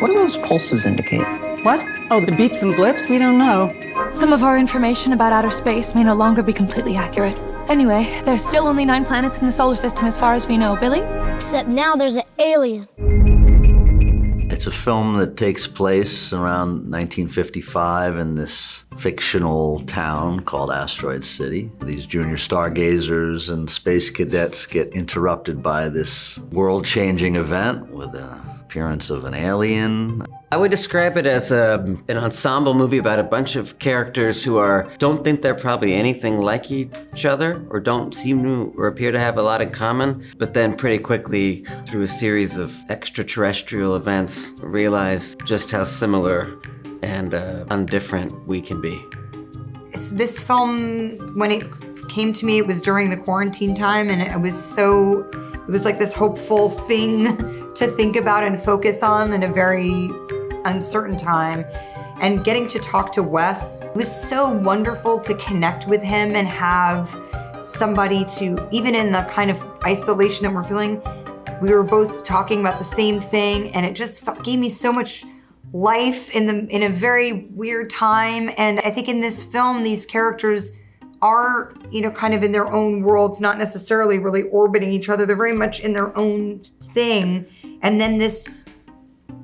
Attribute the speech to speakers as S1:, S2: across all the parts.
S1: What do those pulses indicate?
S2: What? Oh, the beeps and blips? We don't know.
S3: Some of our information about outer space may no longer be completely accurate. Anyway, there's still only 9 planets in the solar system as far as we know. Billy?
S4: Except now there's an alien.
S5: It's a film that takes place around 1955 in this fictional town called Asteroid City. These junior stargazers and space cadets get interrupted by this world-changing event with the appearance of an alien.
S6: I would describe it as an ensemble movie about a bunch of characters who don't think they're probably anything like each other, or don't seem to or appear to have a lot in common, but then pretty quickly, through a series of extraterrestrial events, realize just how similar and undifferent we can be.
S7: This film, when it came to me, it was during the quarantine time, and it was like this hopeful thing to think about and focus on in a very uncertain time. And getting to talk to Wes, it was so wonderful to connect with him and have somebody to, even in the kind of isolation that we're feeling, we were both talking about the same thing, and it just gave me so much life in a very weird time. And I think in this film, these characters are, kind of in their own worlds, not necessarily really orbiting each other. They're very much in their own thing. And then this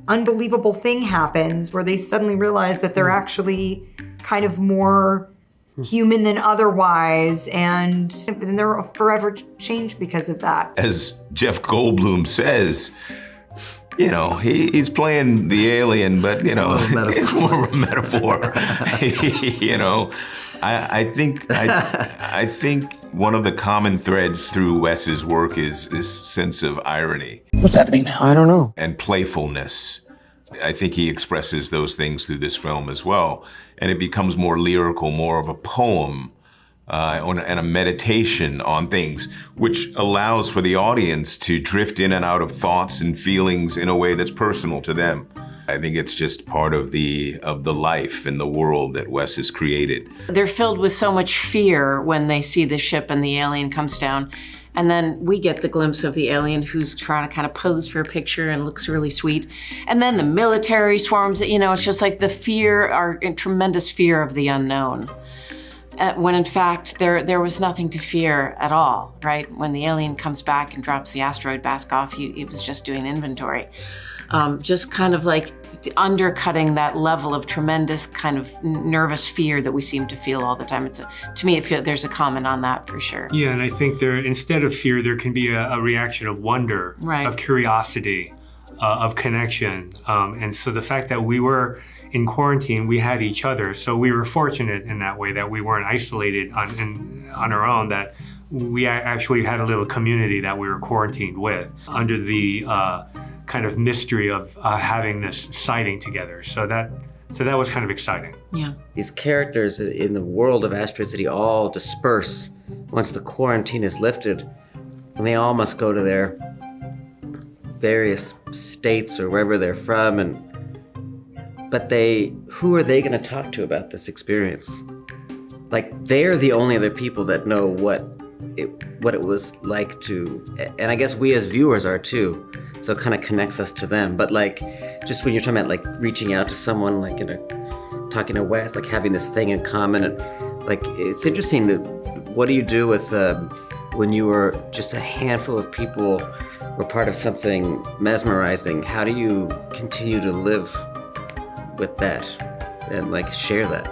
S7: unbelievable thing happens where they suddenly realize that they're actually kind of more human than otherwise, and they're forever changed because of that.
S8: As Jeff Goldblum says, he's playing the alien, but it's more of a metaphor. I think one of the common threads through Wes's work is this sense of irony.
S1: What's happening now? I don't know.
S8: And playfulness. I think he expresses those things through this film as well. And it becomes more lyrical, more of a poem, and a meditation on things, which allows for the audience to drift in and out of thoughts and feelings in a way that's personal to them. I think it's just part of the life and the world that Wes has created.
S9: They're filled with so much fear when they see the ship and the alien comes down. And then we get the glimpse of the alien who's trying to kind of pose for a picture and looks really sweet. And then the military swarms, it's just like the fear, our tremendous fear of the unknown. When in fact, there was nothing to fear at all, right? When the alien comes back and drops the asteroid back off, he was just doing inventory. Just kind of like undercutting that level of tremendous kind of nervous fear that we seem to feel all the time. To me, there's a comment on that for sure.
S10: Yeah, and I think instead of fear, there can be a reaction of wonder,
S9: right,
S10: of curiosity, of connection. And so the fact that we were in quarantine, we had each other. So we were fortunate in that way that we weren't isolated on our own, that we actually had a little community that we were quarantined with under the kind of mystery of having this sighting together. So that was kind of exciting.
S9: Yeah.
S6: These characters in the world of Asteroid City all disperse once the quarantine is lifted, and they all must go to their various states or wherever they're from, but who are they gonna talk to about this experience? Like, they're the only other people that know what it was like to, and I guess we as viewers are too, so it kind of connects us to them. But like, just when you're talking about like reaching out to someone, like talking to Wes, like having this thing in common, and like, it's interesting what do you do with when you were just a handful of people were part of something mesmerizing? How do you continue to live with that and like share that?